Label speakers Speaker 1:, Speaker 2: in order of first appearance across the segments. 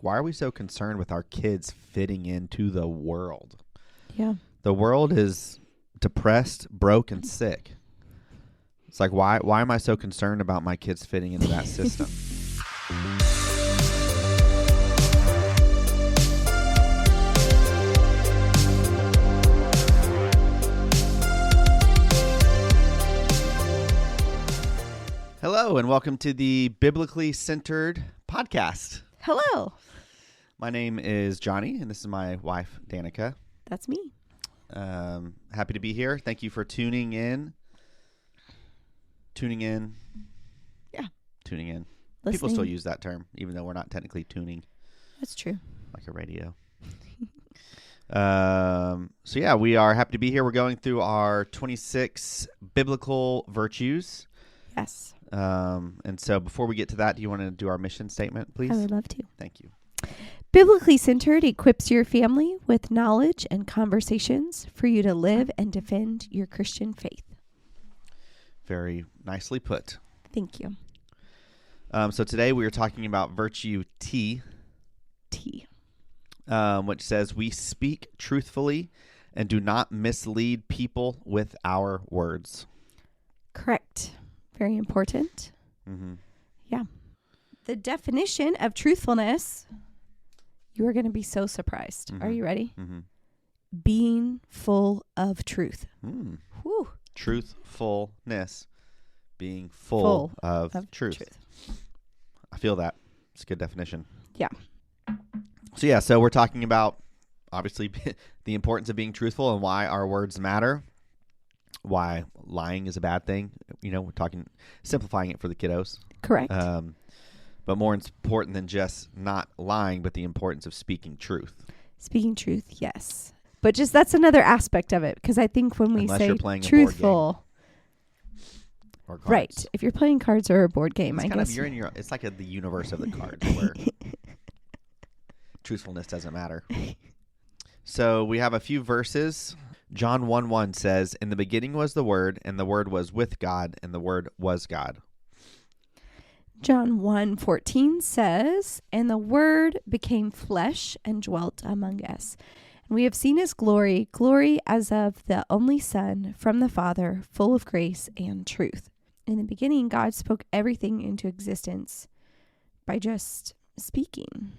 Speaker 1: why are we so concerned with our kids fitting into the world?
Speaker 2: Yeah.
Speaker 1: The world is depressed, broke, and sick. It's like, why am I so concerned about my kids fitting into that system? Hello, and welcome to the Biblically Centered podcast.
Speaker 2: Hello.
Speaker 1: My name is Johnny, and this is my wife, Danica.
Speaker 2: That's me.
Speaker 1: Happy to be here. Thank you for tuning in.
Speaker 2: Yeah.
Speaker 1: Tuning in.
Speaker 2: Listening.
Speaker 1: People still use that term, even though we're not technically tuning
Speaker 2: That's true.
Speaker 1: like a radio. So yeah, we are happy to be here. We're going through our 26 biblical virtues.
Speaker 2: Yes.
Speaker 1: And so before we get to that, do you want to do our mission statement, please?
Speaker 2: I would love to.
Speaker 1: Thank you.
Speaker 2: Biblically Centered equips your family with knowledge and conversations for you to live and defend your Christian faith.
Speaker 1: Very nicely put.
Speaker 2: Thank you.
Speaker 1: So today we are talking about virtue T, which says we speak truthfully and do not mislead people with our words.
Speaker 2: Correct. Very important.
Speaker 1: Mm-hmm.
Speaker 2: Yeah. The definition of truthfulness, you are going to be so surprised.
Speaker 1: Mm-hmm.
Speaker 2: Are you ready?
Speaker 1: Mm-hmm.
Speaker 2: Being full of truth. Whew.
Speaker 1: Truthfulness, being full of truth. I feel that. It's a good definition.
Speaker 2: Yeah.
Speaker 1: So we're talking about, obviously, the importance of being truthful and why our words matter, why lying is a bad thing. You know, we're simplifying it for the kiddos.
Speaker 2: Correct.
Speaker 1: But more important than just not lying, but the importance of speaking truth.
Speaker 2: Speaking truth, yes. But just that's another aspect of it, because I think when we
Speaker 1: Unless
Speaker 2: say
Speaker 1: you're playing
Speaker 2: truthful,
Speaker 1: or cards.
Speaker 2: right? If you're playing cards or a board game,
Speaker 1: It's
Speaker 2: I
Speaker 1: kind
Speaker 2: guess
Speaker 1: of, it's like the universe of the cards where truthfulness doesn't matter. So we have a few verses. John 1:1 says, "In the beginning was the Word, and the Word was with God, and the Word was God."
Speaker 2: John 1:14 says, "And the Word became flesh and dwelt among us. And we have seen his glory, glory as of the only Son from the Father, full of grace and truth." In the beginning, God spoke everything into existence by just speaking.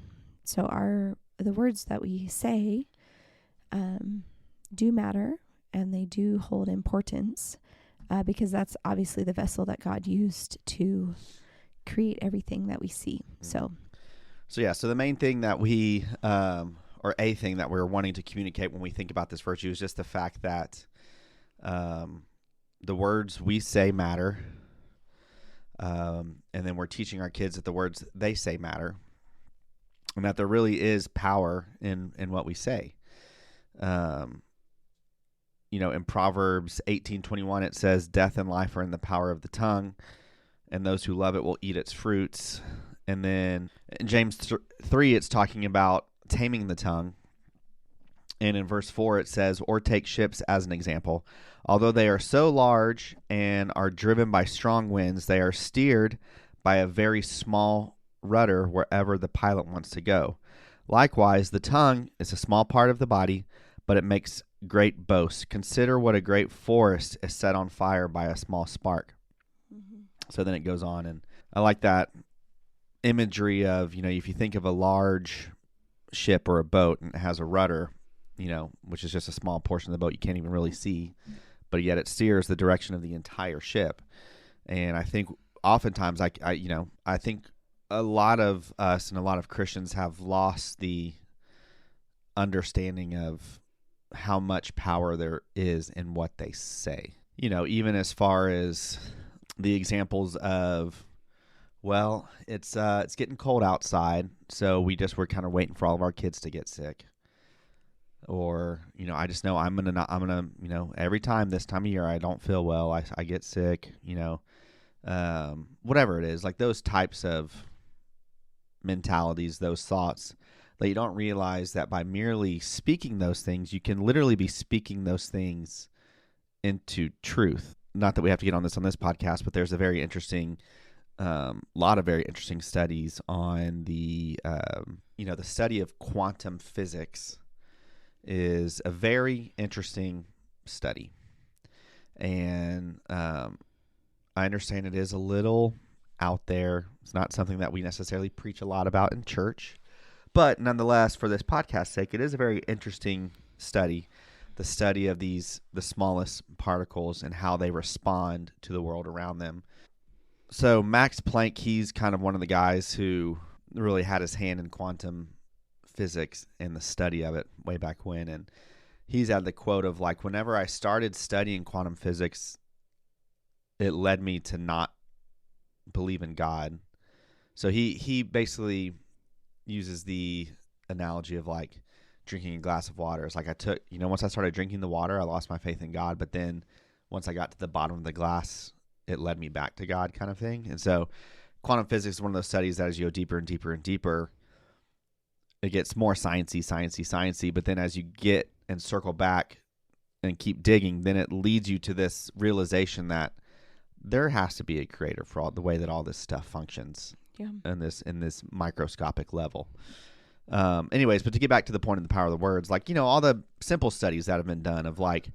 Speaker 2: So the words that we say do matter, and they do hold importance because that's obviously the vessel that God used to create everything that we see. So the main thing that we or a thing that we're wanting to communicate when we think about this virtue is just the fact that the words we say matter, and then we're teaching our kids that the words they say matter, and that there really is power in what we say. In Proverbs 18:21 it says, "Death and life are in the power of the tongue, and those who love it will eat its fruits." And then in James 3, it's talking about taming the tongue. And in verse 4, it says, "Or take ships as an example. Although they are so large and are driven by strong winds, they are steered by a very small rudder wherever the pilot wants to go. Likewise, the tongue is a small part of the body, but it makes great boast. Consider what a great forest is set on fire by a small spark." Mm-hmm. So then it goes on, and I like that imagery of, if you think of a large ship or a boat and it has a rudder, which is just a small portion of the boat you can't even really see, but yet it steers the direction of the entire ship. And I think oftentimes I think a lot of us and a lot of Christians have lost the understanding of how much power there is in what they say. Even as far as the examples of, well, it's getting cold outside, so we're kind of waiting for all of our kids to get sick. Or, I just know I'm gonna, every time this time of year I don't feel well, I get sick, whatever it is, like those types of mentalities, those thoughts, that you don't realize that by merely speaking those things, you can literally be speaking those things into truth. Not that we have to get on this podcast, but there's a very interesting lot of very interesting studies on the the study of quantum physics is a very interesting study, and I understand it is a little out there. It's not something that we necessarily preach a lot about in church, but nonetheless, for this podcast's sake, it is a very interesting study. The study of the smallest particles and how they respond to the world around them. So Max Planck, he's kind of one of the guys who really had his hand in quantum physics and the study of it way back when. And he's had the quote of, like, whenever I started studying quantum physics, it led me to not believe in God. So he basically uses the analogy of, like, drinking a glass of water. It's like once I started drinking the water, I lost my faith in God. But then once I got to the bottom of the glass, it led me back to God, kind of thing. And so quantum physics is one of those studies that as you go deeper and deeper and deeper, it gets more sciencey. But then as you get and circle back and keep digging, then it leads you to this realization that there has to be a creator for all the way that all this stuff functions in this microscopic level. Anyways, but to get back to the point of the power of the words, like, all the simple studies that have been done of, like,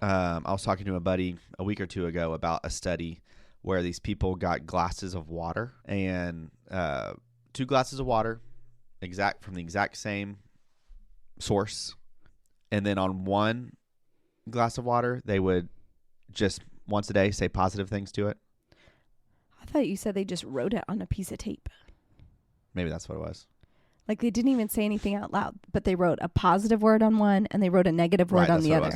Speaker 2: I was talking to a buddy a week or two ago about a study where these people got glasses of water, and 2 glasses of water from the exact same source. And then on one glass of water, they would just once a day say positive things to it.
Speaker 3: I thought you said they just wrote it on a piece of tape.
Speaker 2: Maybe that's what it was.
Speaker 3: Like, they didn't even say anything out loud, but they wrote a positive word on one and they wrote a negative word on the other.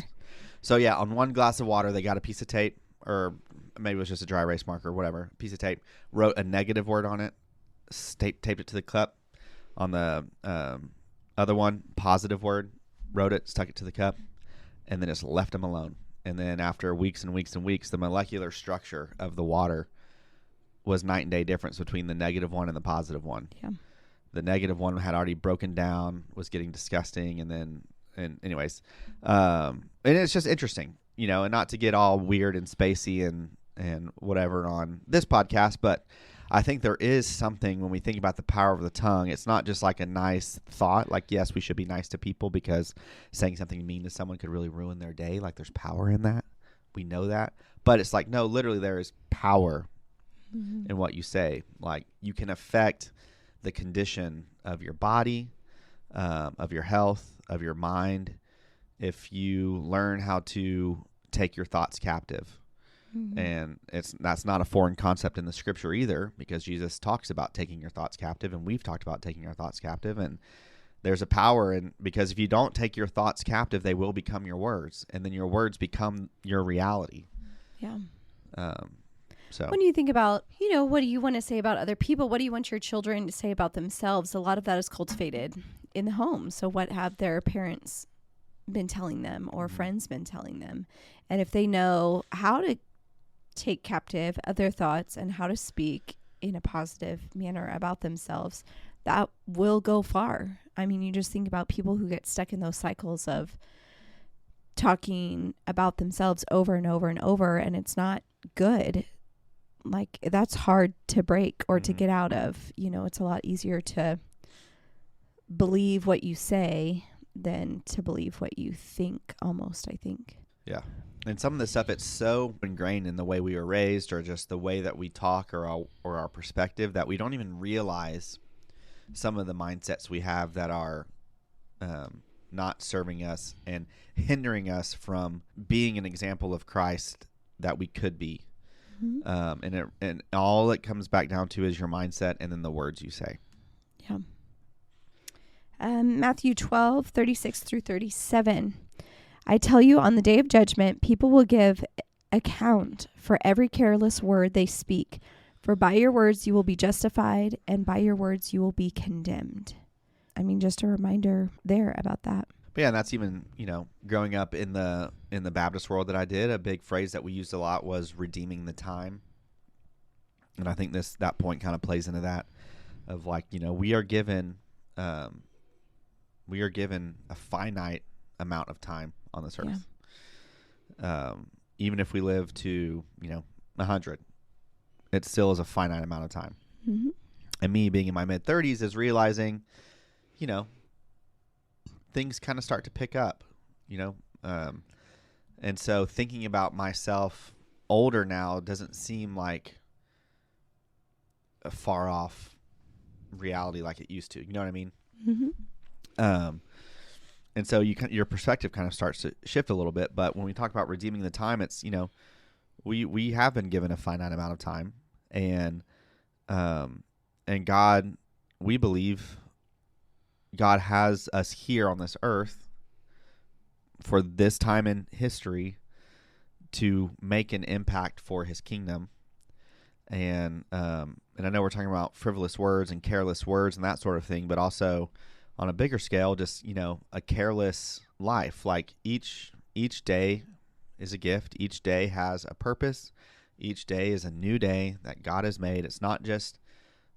Speaker 2: So yeah, on one glass of water, they got a piece of tape, or maybe it was just a dry erase marker or whatever, piece of tape, wrote a negative word on it, taped it to the cup. On the other one, positive word, wrote it, stuck it to the cup, and then just left them alone. And then after weeks and weeks and weeks, the molecular structure of the water was night and day difference between the negative one and the positive one.
Speaker 3: Yeah.
Speaker 2: The negative one had already broken down, was getting disgusting, and anyways, and it's just interesting, and not to get all weird and spacey and whatever on this podcast, but I think there is something when we think about the power of the tongue. It's not just like a nice thought, like, yes, we should be nice to people because saying something mean to someone could really ruin their day. Like, there's power in that. We know that. But it's like, no, literally there is power in what you say. Like, you can affect the condition of your body, of your health, of your mind, if you learn how to take your thoughts captive. And that's not a foreign concept in the scripture either, because Jesus talks about taking your thoughts captive, and we've talked about taking our thoughts captive. And there's a power in, because if you don't take your thoughts captive, they will become your words, and then your words become your reality.
Speaker 3: Yeah.
Speaker 2: So
Speaker 3: when you think about, what do you want to say about other people? What do you want your children to say about themselves? A lot of that is cultivated in the home. So what have their parents been telling them, or friends been telling them? And if they know how to take captive of their thoughts and how to speak in a positive manner about themselves, that will go far. I mean, you just think about people who get stuck in those cycles of talking about themselves over and over and over, and it's not good. Like, that's hard to break or to get out of. It's a lot easier to believe what you say than to believe what you think, almost, I think.
Speaker 2: Yeah. And some of the stuff, it's so ingrained in the way we were raised, or just the way that we talk, or our perspective, that we don't even realize some of the mindsets we have that are not serving us and hindering us from being an example of Christ that we could be. And all it comes back down to is your mindset and then the words you say.
Speaker 3: Yeah. Matthew 12:36-37. I tell you, on the day of judgment, people will give account for every careless word they speak. For by your words you will be justified, and by your words you will be condemned. I mean, just a reminder there about that.
Speaker 2: But yeah, and that's even, growing up in the Baptist world that I did, a big phrase that we used a lot was redeeming the time. And I think that point kind of plays into that of, like, we are given a finite amount of time on this earth. Even if we live to 100, it still is a finite amount of time.
Speaker 3: Mm-hmm.
Speaker 2: And me being in my mid-30s is realizing, you know, things kind of start to pick up, you know. And so thinking about myself older now doesn't seem like a far off reality like it used to. You know what I mean?
Speaker 3: Mm-hmm.
Speaker 2: And so your perspective kind of starts to shift a little bit. But when we talk about redeeming the time, it's, you know, we have been given a finite amount of time, and God, we believe God has us here on this earth for this time in history to make an impact for His kingdom. And I know we're talking about frivolous words and careless words and that sort of thing, but also on a bigger scale, just, you know, a careless life. Like each day is a gift. Each day has a purpose. Each day is a new day that God has made. It's not just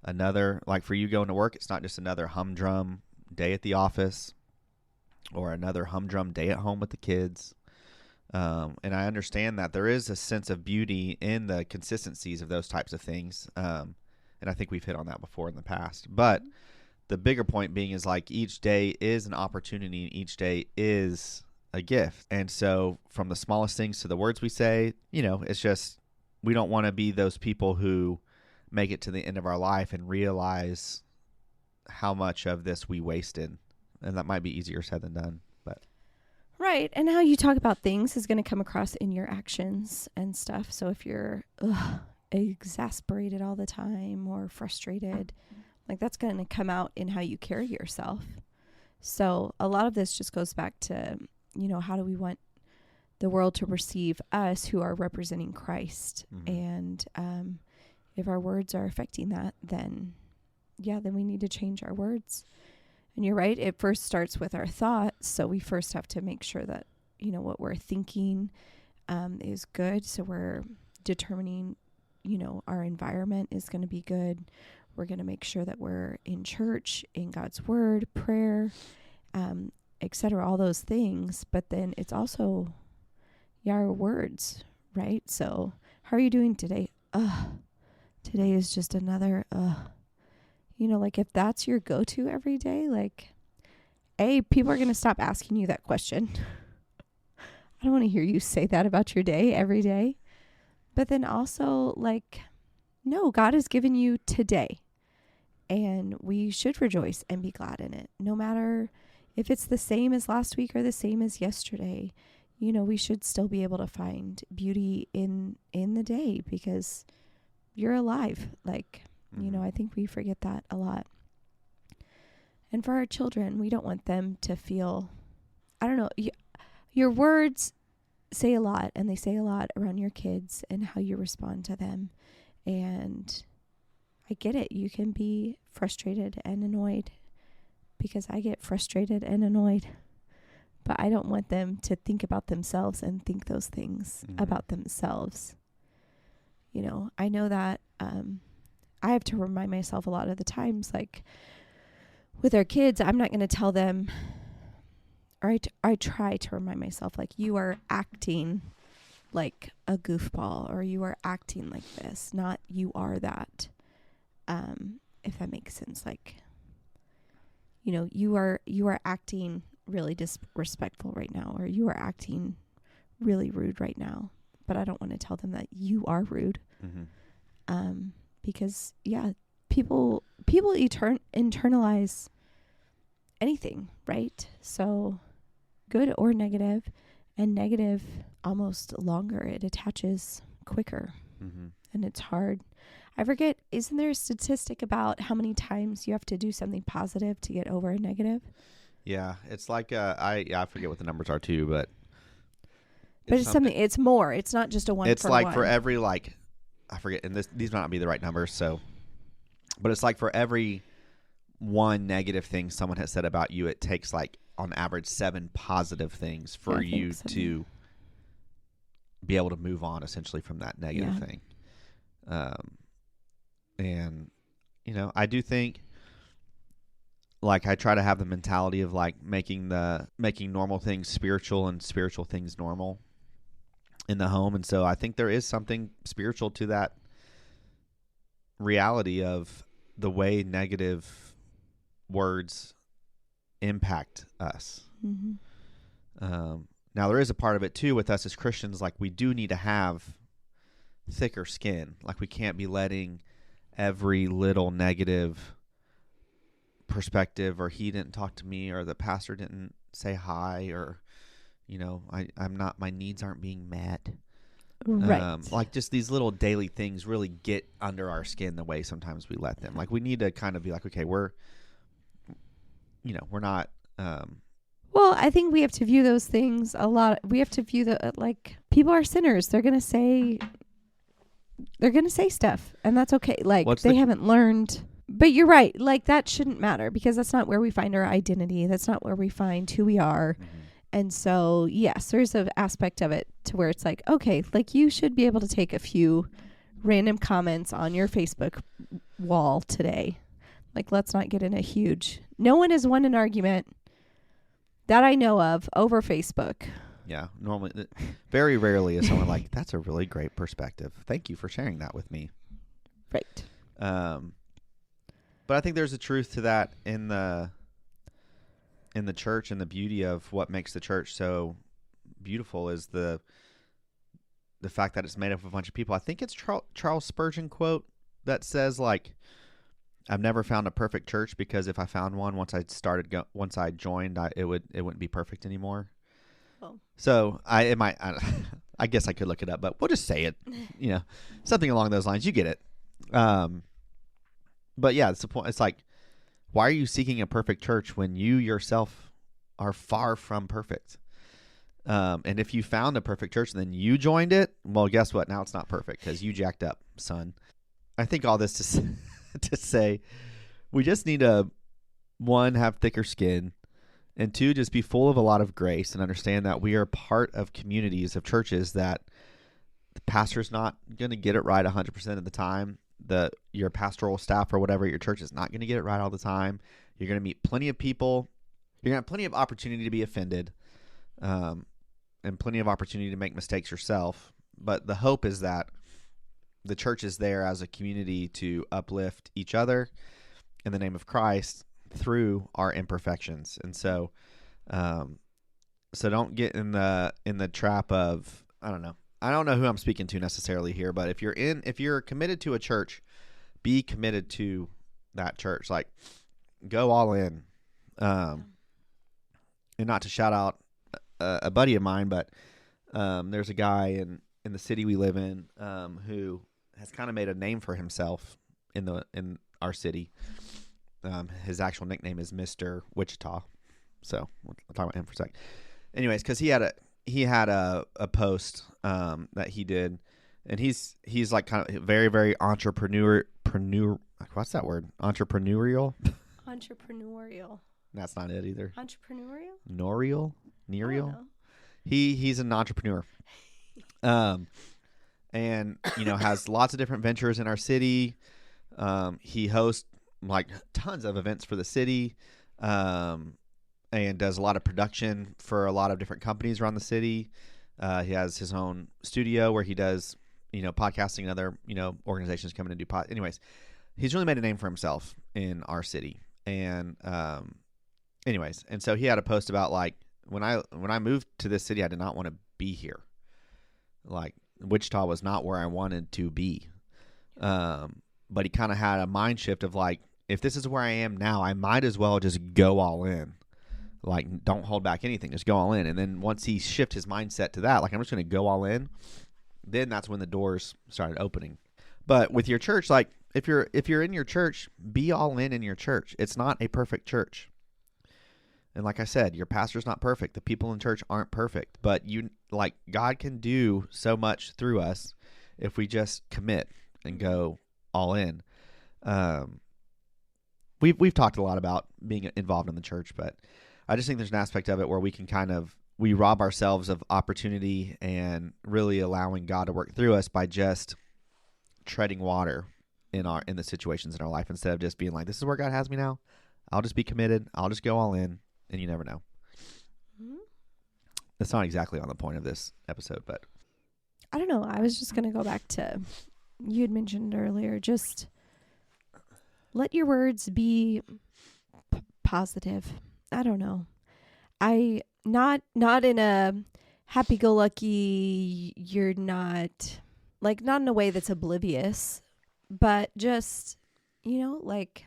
Speaker 2: another, like for you going to work, it's not just another humdrum day at the office or another humdrum day at home with the kids. And I understand that there is a sense of beauty in the consistencies of those types of things. And I think we've hit on that before in the past. But the bigger point being is like each day is an opportunity and each day is a gift. And so from the smallest things to the words we say, you know, it's just we don't want to be those people who make it to the end of our life and realize how much of this we wasted. And that might be easier said than done. But
Speaker 3: Right. And how you talk about things is going to come across in your actions and stuff. So if you're exasperated all the time or frustrated, like that's going to come out in how you carry yourself. So a lot of this just goes back to, you know, how do we want the world to perceive us who are representing Christ?
Speaker 2: Mhm.
Speaker 3: And if our words are affecting that, then we need to change our words. And you're right, it first starts with our thoughts. So we first have to make sure that, you know, what we're thinking is good. So we're determining, you know, our environment is going to be good. We're going to make sure that we're in church, in God's word, prayer, etc., all those things. But then it's also our words, right? So how are you doing today? Today is just another you know, like if that's your go-to every day, like, people are going to stop asking you that question. I don't want to hear you say that about your day every day. But then also, like, no, God has given you today. And we should rejoice and be glad in it. No matter if it's the same as last week or the same as yesterday, you know, we should still be able to find beauty in the day because you're alive. Like, you know, I think we forget that a lot. And for our children, we don't want them to feel, I don't know, your words say a lot, and they say a lot around your kids and how you respond to them. And I get it. You can be frustrated and annoyed because I get frustrated and annoyed. But I don't want them to think about themselves and think those things about themselves. You know, I know that I have to remind myself a lot of the times, like with our kids, I'm not going to tell them, or I try to remind myself, like, you are acting like a goofball, or you are acting like this, not you are that. If that makes sense, like, you know, you are acting really disrespectful right now, or you are acting really rude right now. But I don't want to tell them that you are rude. Because people internalize anything, right? So good or negative, and negative almost longer. It attaches quicker, and it's hard. I forget, isn't there a statistic about how many times you have to do something positive to get over a negative?
Speaker 2: Yeah, it's like I forget what the numbers are too, but
Speaker 3: it's something. It's more. It's not just a one.
Speaker 2: It's
Speaker 3: for
Speaker 2: like
Speaker 3: one.
Speaker 2: for every, like, I forget, and these might not be the right numbers. So, but it's like for every one negative thing someone has said about you, it takes like on average 7 positive things for you to be able to move on essentially from that negative thing. And you know, I do think, like, I try to have the mentality of like making normal things spiritual and spiritual things normal in the home. And so I think there is something spiritual to that reality of the way negative words impact us. Now, there is a part of it, too, with us as Christians. Like, we do need to have thicker skin. Like, we can't be letting every little negative perspective, or he didn't talk to me, or the pastor didn't say hi, or, my needs aren't being met.
Speaker 3: Right.
Speaker 2: Like, just these little daily things really get under our skin the way sometimes we let them. Like, we need to kind of be like, okay, we're not...
Speaker 3: Well, I think we have to view those things a lot. We have to view like, people are sinners. They're going to say stuff, and that's okay. Like, they haven't learned. But you're right. Like, that shouldn't matter, because that's not where we find our identity. That's not where we find who we are. Mm-hmm. And so, yes, there's an aspect of it to where it's like, okay, like, you should be able to take a few random comments on your Facebook wall today. Like, let's not get in a huge... No one has won an argument that I know of over Facebook.
Speaker 2: Yeah, normally, very rarely is someone like, that's a really great perspective. Thank you for sharing that with me.
Speaker 3: Right.
Speaker 2: But I think there's a truth to that in the church, and the beauty of what makes the church so beautiful is the fact that it's made up of a bunch of people. I think it's Charles Spurgeon quote that says, like, I've never found a perfect church, because if I found one, once I joined, it wouldn't be perfect anymore. Oh. So I guess I could look it up, but we'll just say it, something along those lines. You get it. But yeah, it's the point. It's like, why are you seeking a perfect church when you yourself are far from perfect? And if you found a perfect church and then you joined it, well, guess what? Now it's not perfect because you jacked up, son. I think all this to say, we just need to, one, have thicker skin, and two, just be full of a lot of grace and understand that we are part of communities of churches that the pastor's not going to get it right 100% of the time. Your pastoral staff or whatever at your church is not going to get it right all the time. You're going to meet plenty of people. You're going to have plenty of opportunity to be offended, and plenty of opportunity to make mistakes yourself. But the hope is that the church is there as a community to uplift each other in the name of Christ through our imperfections. And so don't get in the trap of, I don't know who I'm speaking to necessarily here, but if you're committed to a church, be committed to that church. Like, go all in. And not to shout out a buddy of mine, but there's a guy in the city we live in who has kind of made a name for himself in our city. His actual nickname is Mr. Wichita. So we'll talk about him for a sec. Anyways, because he had a post that he did, and he's like kind of very, very entrepreneur. What's that word? Entrepreneurial. That's not it either. Entrepreneurial. Nerial. He's an entrepreneur. And has lots of different ventures in our city. He hosts like tons of events for the city. And does a lot of production for a lot of different companies around the city. He has his own studio where he does, podcasting, and other, organizations come in and do Anyways, he's really made a name for himself in our city. And, and so he had a post about, like, when I moved to this city, I did not want to be here. Like, Wichita was not where I wanted to be. But he kind of had a mind shift of, like, if this is where I am now, I might as well just go all in. Like, don't hold back anything. Just go all in. And then once he shifted his mindset to that, like, I'm just going to go all in, then that's when the doors started opening. But with your church, like, if you're in your church, be all in your church. It's not a perfect church. And like I said, your pastor's not perfect. The people in church aren't perfect. But God can do so much through us if we just commit and go all in. We've talked a lot about being involved in the church, but I just think there's an aspect of it where we can we rob ourselves of opportunity and really allowing God to work through us by just treading water in the situations in our life, instead of just being like, this is where God has me now. I'll just be committed. I'll just go all in, and you never know. Mm-hmm. That's not exactly on the point of this episode, but
Speaker 3: I don't know. I was just going to go back to, you had mentioned earlier, just let your words be positive. I don't know. Not in a happy-go-lucky, you're not, like, not in a way that's oblivious, but just, like,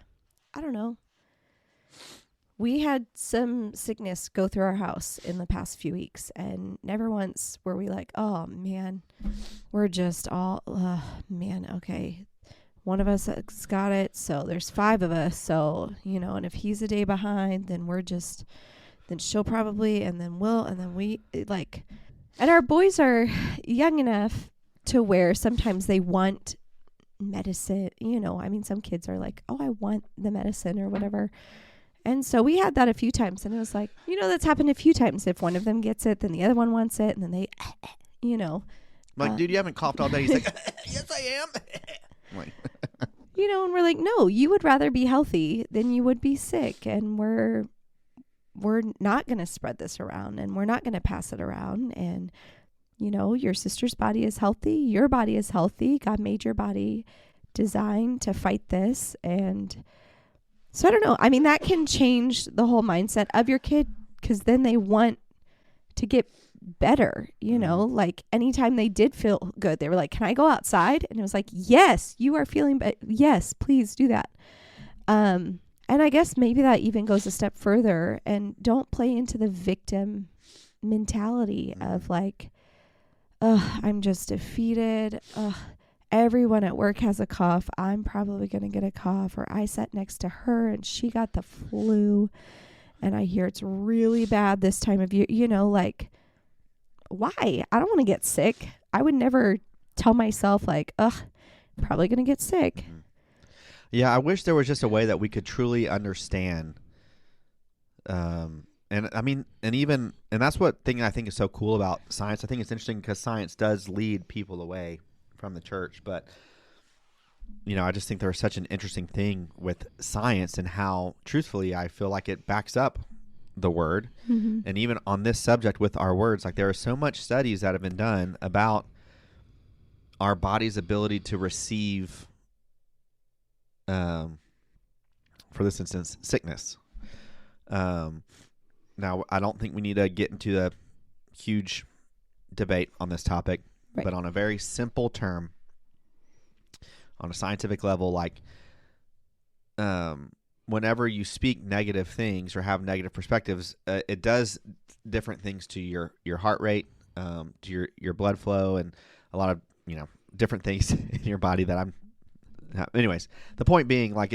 Speaker 3: I don't know. We had some sickness go through our house in the past few weeks, and never once were we like, oh man, we're just all, man, okay. One of us has got it, so there's 5 of us, so, and if he's a day behind, then then she'll probably, and then we'll, and then we, like, and our boys are young enough to where sometimes they want medicine, some kids are like, oh, I want the medicine or whatever. And so we had that a few times, and it was like, that's happened a few times. If one of them gets it, then the other one wants it, and then they,
Speaker 2: Like, dude, you haven't coughed all day. He's like, yes, I am. Like,
Speaker 3: and we're like, no, you would rather be healthy than you would be sick. And we're not going to spread this around, and we're not going to pass it around. And, your sister's body is healthy. Your body is healthy. God made your body designed to fight this. And so I don't know. I mean, that can change the whole mindset of your kid, because then they want to get better, like anytime they did feel good, they were like, can I go outside? And it was like, yes, you are feeling better. Yes, please do that. And I guess maybe that even goes a step further, and don't play into the victim mentality of like, I'm just defeated. Everyone at work has a cough. I'm probably going to get a cough. Or I sat next to her and she got the flu, and I hear it's really bad this time of year. Like, why? I don't want to get sick. I would never tell myself like, probably going to get sick.
Speaker 2: yeah, I wish there was just a way that we could truly understand. And I mean, and that's what thing I think is so cool about science. I think it's interesting because science does lead people away from the church, but I just think there's such an interesting thing with science and how truthfully I feel like it backs up the word.
Speaker 3: Mm-hmm.
Speaker 2: And even on this subject with our words, like there are so much studies that have been done about our body's ability to receive, for this instance, sickness. Now, I don't think we need to get into a huge debate on this topic,
Speaker 3: right.
Speaker 2: But on a very simple term, on a scientific level, like whenever you speak negative things or have negative perspectives, it does different things to your heart rate, to your blood flow, and a lot of different things in your body that I'm. Anyways, the point being, like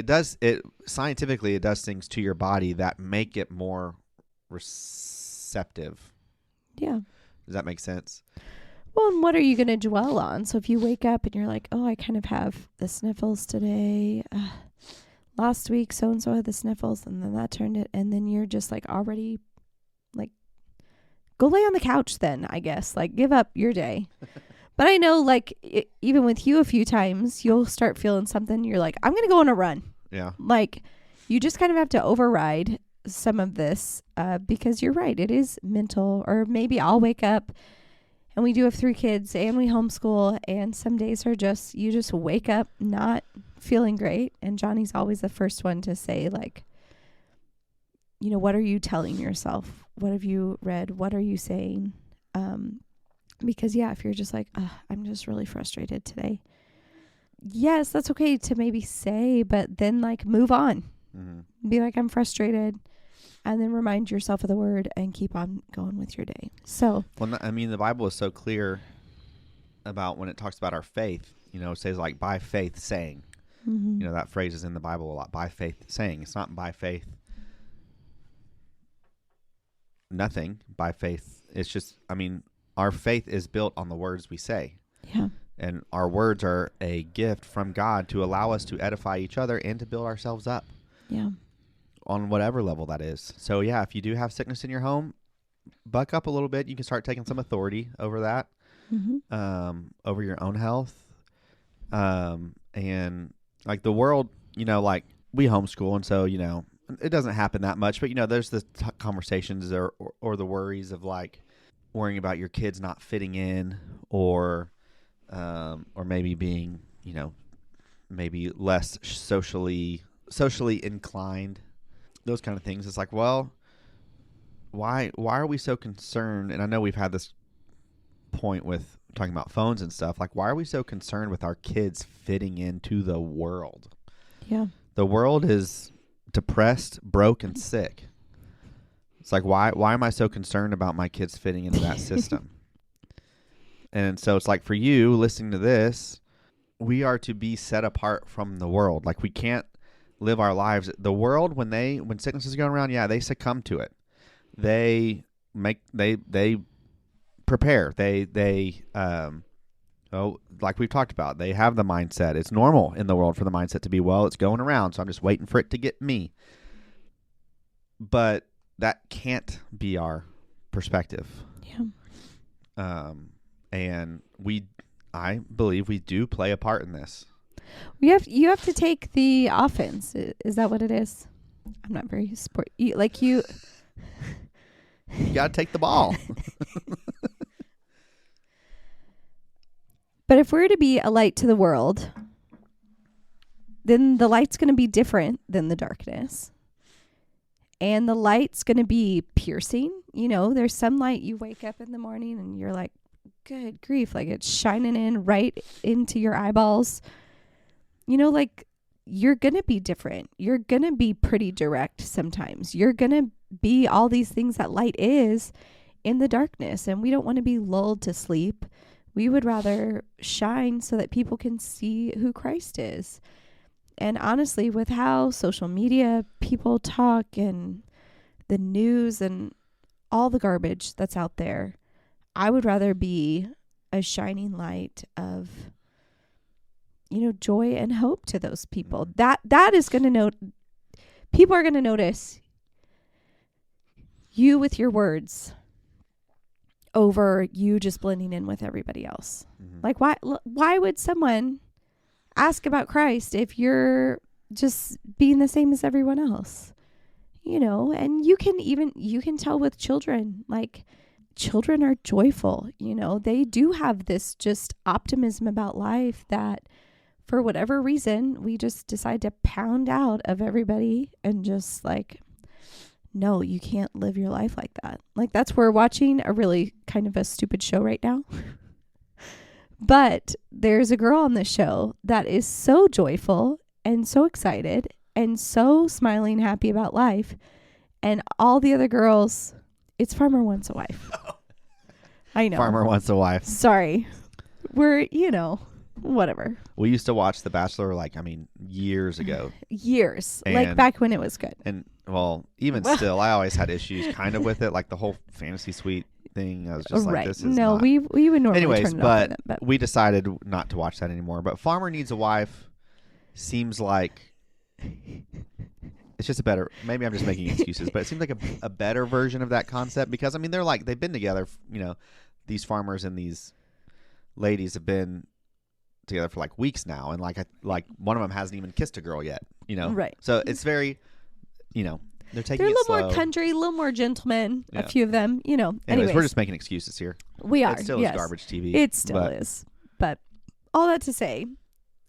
Speaker 2: scientifically, it does things to your body that make it more receptive.
Speaker 3: Yeah.
Speaker 2: Does that make sense?
Speaker 3: Well, and what are you going to dwell on? So if you wake up and you're like, oh, I kind of have the sniffles today. Last week, so-and-so had the sniffles, and then that turned it. And then you're just like already like, go lay on the couch then, I guess. Like, give up your day. But I know, like, even with you a few times, you'll start feeling something. You're like, I'm going to go on a run.
Speaker 2: Yeah.
Speaker 3: Like, you just kind of have to override some of this because you're right. It is mental. Or maybe I'll wake up, and we do have 3 kids, and we homeschool, and some days are just, you just wake up not feeling great. And Johnny's always the first one to say, like, what are you telling yourself? What have you read? What are you saying? Because, yeah, if you're just like, I'm just really frustrated today. Yes, that's okay to maybe say, but then, like, move on.
Speaker 2: Mm-hmm.
Speaker 3: Be like, I'm frustrated. And then remind yourself of the word and keep on going with your day. So,
Speaker 2: well, I mean, the Bible is so clear about when it talks about our faith. It says like by faith saying.
Speaker 3: mm-hmm.
Speaker 2: That phrase is in the Bible a lot. By faith saying. It's not by faith nothing. By faith, it's just. I mean, our faith is built on the words we say.
Speaker 3: Yeah.
Speaker 2: And our words are a gift from God to allow us to edify each other and to build ourselves up.
Speaker 3: Yeah.
Speaker 2: On whatever level that is. So, yeah, if you do have sickness in your home, buck up a little bit. You can start taking some authority over that,
Speaker 3: mm-hmm.
Speaker 2: Over your own health. And, like, the world, like, we homeschool, and so, it doesn't happen that much. But, there's the conversations or the worries of, like, worrying about your kids not fitting in or maybe being, maybe less socially socially inclined, those kind of things. It's like, well, why are we so concerned? And I know we've had this point with talking about phones and stuff. Like, why are we so concerned with our kids fitting into the world?
Speaker 3: Yeah.
Speaker 2: The world is depressed, broke, and sick. It's like, why am I so concerned about my kids fitting into that system? And so it's like, for you listening to this, we are to be set apart from the world. Like, we can't live our lives. The world, when sickness is going around, yeah, they succumb to it. They prepare. Like we've talked about, they have the mindset. It's normal in the world for the mindset to be, well, it's going around, so I'm just waiting for it to get me. But that can't be our perspective.
Speaker 3: Yeah.
Speaker 2: And I believe we do play a part in this.
Speaker 3: You have to take the offense. Is that what it is? I'm not very you
Speaker 2: got to take the ball.
Speaker 3: But if we're to be a light to the world, then the light's going to be different than the darkness. And the light's going to be piercing. You know, there's some light you wake up in the morning and you're like, good grief, like it's shining in right into your eyeballs. You know, like you're going to be different. You're going to be pretty direct sometimes. You're going to be all these things that light is in the darkness. And we don't want to be lulled to sleep. We would rather shine so that people can see who Christ is. And honestly, with how social media people talk and the news and all the garbage that's out there, I would rather be a shining light of, you know, joy and hope to those people. That is going to people are going to notice you with your words over you just blending in with everybody else. Mm-hmm. Like, why would someone ask about Christ if you're just being the same as everyone else? You know, and you can tell with children, like children are joyful, you know, they do have this just optimism about life that for whatever reason, we just decide to pound out of everybody and just like, no, you can't live your life like that. Like that's, we're watching a really kind of a stupid show right now. But there's a girl on this show that is so joyful and so excited and so smiling, happy about life. And all the other girls, it's Farmer Wants a Wife. I know.
Speaker 2: Farmer Wants a Wife.
Speaker 3: Sorry. We're, you know, whatever.
Speaker 2: We used to watch The Bachelor, years ago.
Speaker 3: Years. Like back when it was good.
Speaker 2: And, well, even still, I always had issues kind of with it. Like the whole fantasy suite thing. I was just like, this is not.
Speaker 3: We would normally turn it off.
Speaker 2: But we decided not to watch that anymore. But Farmer Needs a Wife seems like it's just a better, maybe I'm just making excuses, but it seems like a better version of that concept because, I mean, they've been together, you know, these farmers and these ladies have been together for like weeks now. And like one of them hasn't even kissed a girl yet, you know?
Speaker 3: Right.
Speaker 2: So it's very, you know, they're taking
Speaker 3: a
Speaker 2: it
Speaker 3: little
Speaker 2: slow.
Speaker 3: more country, a little more gentleman, a few of them, you know.
Speaker 2: Anyways, we're just making excuses here.
Speaker 3: We are.
Speaker 2: It still is garbage TV.
Speaker 3: It still is. But all that to say,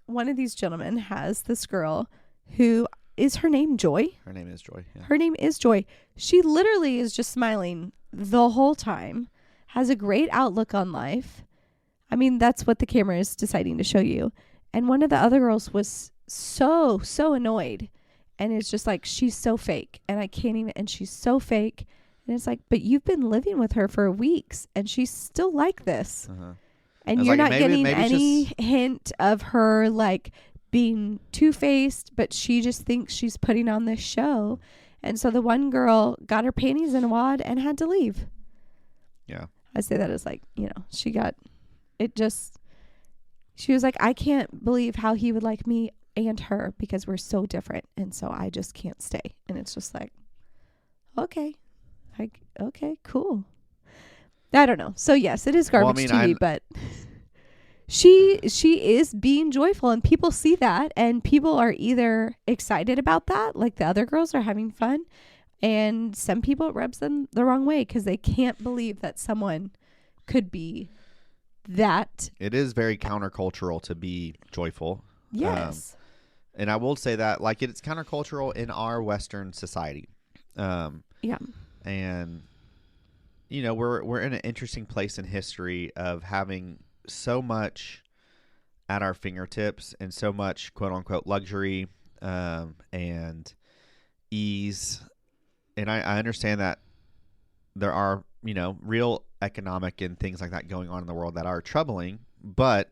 Speaker 3: one of these gentlemen has this girl who is her name Joy?
Speaker 2: Her name is Joy. Yeah.
Speaker 3: Her name is Joy. She literally is just smiling the whole time, has a great outlook on life. I mean, that's what the camera is deciding to show you. And one of the other girls was so annoyed. And it's just like, she's so fake. And I can't even, and she's so fake. And it's like, but you've been living with her for weeks and she's still like this. Uh-huh. And you're not getting any hint of her like being two-faced, but she just thinks she's putting on this show. And so the one girl got her panties in a wad and had to leave.
Speaker 2: Yeah.
Speaker 3: I say that as like, you know, she was like, I can't believe how he would like me and her because we're so different. And so I just can't stay. And it's just like, okay, cool. I don't know. So yes, it is garbage TV, but she is being joyful and people see that and people are either excited about that, like the other girls are having fun, and some people it rubs them the wrong way because they can't believe that someone could be that.
Speaker 2: It is very countercultural to be joyful.
Speaker 3: Yes.
Speaker 2: And I will say that, like, it's countercultural in our Western society.
Speaker 3: Yeah.
Speaker 2: And, you know, we're in an interesting place in history of having so much at our fingertips and so much quote unquote luxury and ease. And I understand that there are, you know, real economic and things like that going on in the world that are troubling, but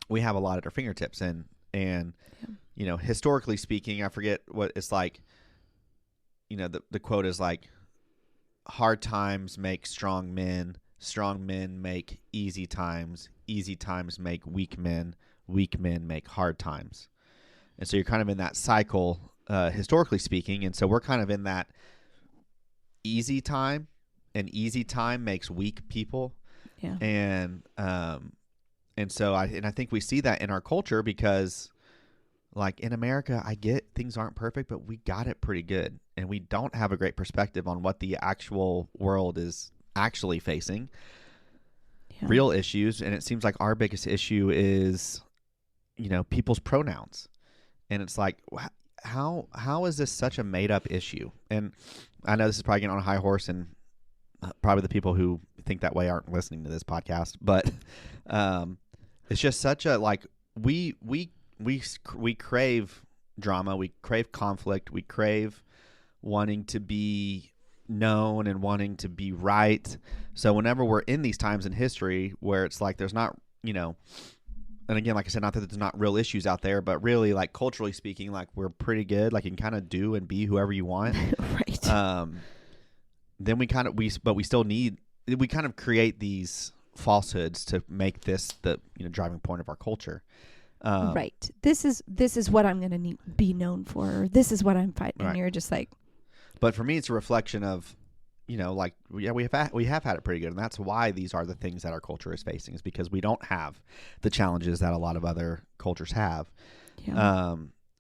Speaker 2: we have a lot at our fingertips. And you know, historically speaking, I forget what it's like, you know, the quote is like, hard times make strong men make easy times make weak men make hard times. And so you're kind of in that cycle, historically speaking. And so we're kind of in that easy time, and easy time makes weak people.
Speaker 3: Yeah.
Speaker 2: And so I think we see that in our culture because, like, in America, I get things aren't perfect, but we got it pretty good. And we don't have a great perspective on what the actual world is actually facing. Yeah. Real issues. And it seems like our biggest issue is, you know, people's pronouns. And it's like, how is this such a made up issue? And I know this is probably getting on a high horse, and probably the people who think that way aren't listening to this podcast, but it's just such a, like, we crave drama, we crave conflict, we crave wanting to be known and wanting to be right. So whenever we're in these times in history where it's like there's not, you know, and again, like I said, not that there's not real issues out there, but really, like, culturally speaking, like, we're pretty good. Like, you can kind of do and be whoever you want.
Speaker 3: Right.
Speaker 2: Then we kind of create these falsehoods to make this the, you know, driving point of our culture.
Speaker 3: Right. This is what I'm going to be known for. Or this is what I'm fighting.
Speaker 2: Right.
Speaker 3: And you're just like.
Speaker 2: But for me, it's a reflection of, you know, like, yeah, we have had it pretty good, and that's why these are the things that our culture is facing, is because we don't have the challenges that a lot of other cultures have.
Speaker 3: Yeah.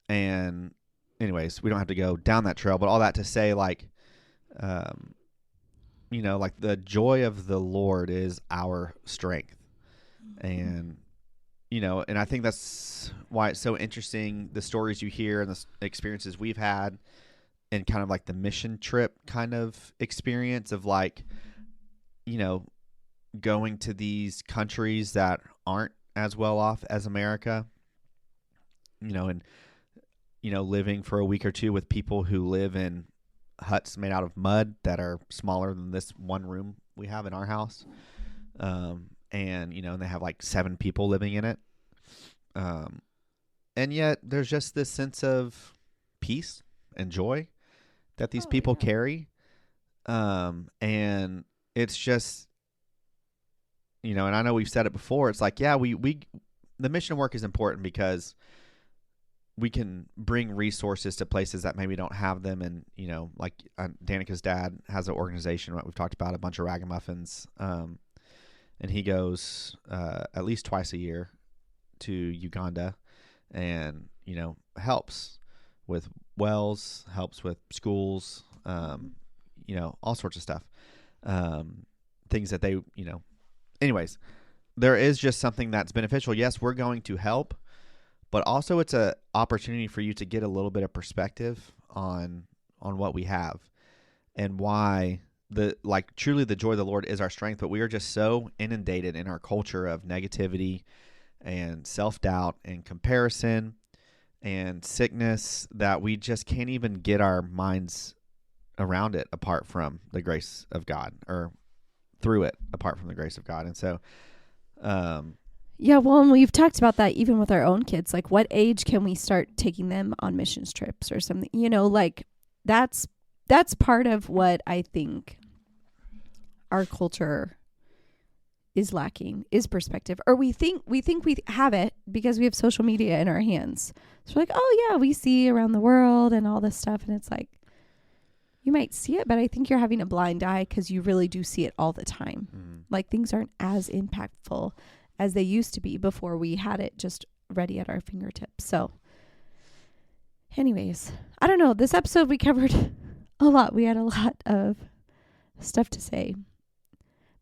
Speaker 2: And anyways, we don't have to go down that trail, but all that to say, like, you know, like, the joy of the Lord is our strength. And, you know, and I think that's why it's so interesting, the stories you hear and the experiences we've had, and kind of like the mission trip kind of experience of, like, you know, going to these countries that aren't as well off as America, you know, and, you know, living for a week or two with people who live in huts made out of mud that are smaller than this one room we have in our house. And, you know, and they have like 7 people living in it. And yet there's just this sense of peace and joy that these people carry. And it's just, you know, and I know we've said it before, it's like, yeah, the mission work is important because we can bring resources to places that maybe don't have them. And, you know, like, Danica's dad has an organization, what we've talked about, a bunch of ragamuffins. And he goes at least twice a year to Uganda and, you know, helps with wells, helps with schools, you know, all sorts of stuff. Things that they, you know, anyways, there is just something that's beneficial. Yes, we're going to help, but also it's an opportunity for you to get a little bit of perspective on what we have and why truly the joy of the Lord is our strength. But we are just so inundated in our culture of negativity and self-doubt and comparison and sickness that we just can't even get our minds around it apart from the grace of God, or through it apart from the grace of God. And so,
Speaker 3: yeah, well, and we've talked about that even with our own kids. Like, what age can we start taking them on missions trips or something? You know, like, that's part of what I think our culture is lacking, is perspective. Or we think we have it because we have social media in our hands. So we're like, oh yeah, we see around the world and all this stuff, and it's like, you might see it, but I think you're having a blind eye because you really do see it all the time. Mm-hmm. Like, things aren't as impactful as they used to be before we had it just ready at our fingertips. So anyways, I don't know. This episode we covered a lot. We had a lot of stuff to say.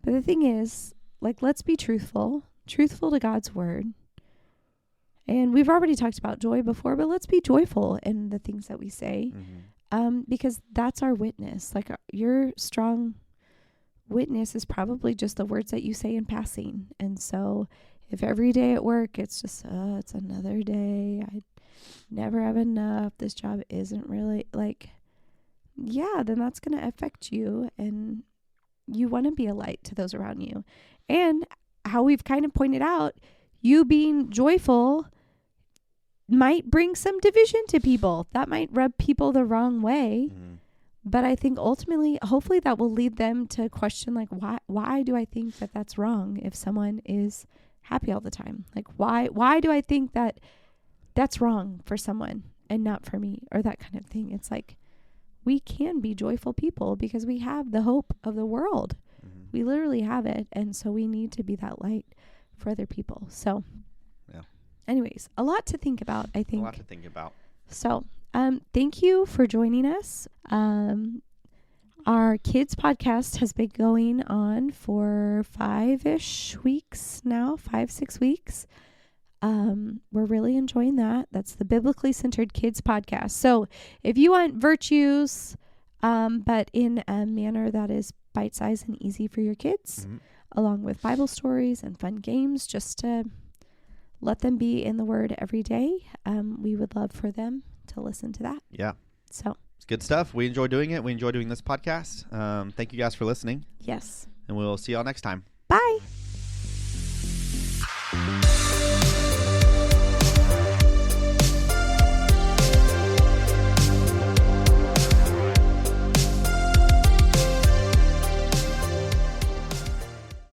Speaker 3: But the thing is, like, let's be truthful to God's word. And we've already talked about joy before, but let's be joyful in the things that we say, because that's our witness. Like your strong witness is probably just the words that you say in passing. And so if every day at work it's just, it's another day, I never have enough, this job isn't really like, yeah, then that's going to affect you, and you want to be a light to those around you. And how we've kind of pointed out, you being joyful might bring some division to people. That might rub people the wrong way. But I think ultimately, hopefully that will lead them to question, like, why do I think that that's wrong if someone is happy all the time? Like, why do I think that that's wrong for someone and not for me, or that kind of thing? It's like, we can be joyful people because we have the hope of the world. We literally have it. And so we need to be that light for other people. So anyways, a lot to think about, I think.
Speaker 2: A lot to think about.
Speaker 3: So thank you for joining us. Our kids podcast has been going on for 5-ish weeks now, 5-6 weeks. We're really enjoying that. That's the Biblically Centered Kids podcast. So if you want virtues, but in a manner that is bite-sized and easy for your kids, along with Bible stories and fun games, just to let them be in the Word every day, we would love for them to listen to that.
Speaker 2: Yeah.
Speaker 3: So
Speaker 2: it's good stuff. We enjoy doing it. We enjoy doing this podcast. Thank you guys for listening.
Speaker 3: Yes.
Speaker 2: And we'll see y'all next time.
Speaker 3: Bye.